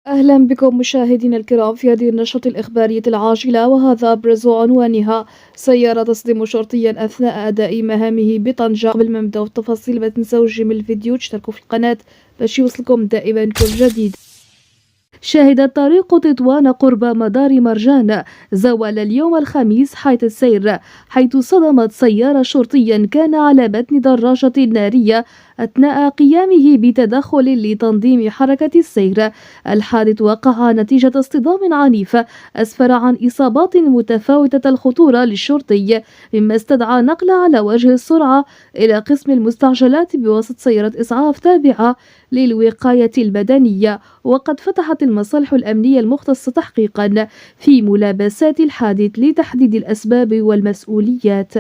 أهلا بكم مشاهدينا الكرام في هذه النشرة الإخبارية العاجلة، وهذا أبرز عنوانها: سيارة تصدم شرطيا أثناء أداء مهامه بطنجة. قبل ما نبداو التفاصيل ما تنساوش تجيم الفيديو وتشتركوا في القناة باش يوصلكم دائما كل جديد. شهد طريق تطوان قرب مدار مرجان زوال اليوم الخميس حيث صدمت سيارة شرطيا كان على متن دراجة نارية أثناء قيامه بتدخل لتنظيم حركة السير. الحادث وقع نتيجة اصطدام عنيف أسفر عن إصابات متفاوتة الخطورة للشرطي، مما استدعى نقله على وجه السرعة إلى قسم المستعجلات بواسطة سيارة إسعاف تابعة للوقاية المدنية. وقد فتحت المصالح الأمنية المختصة تحقيقا في ملابسات الحادث لتحديد الأسباب والمسؤوليات.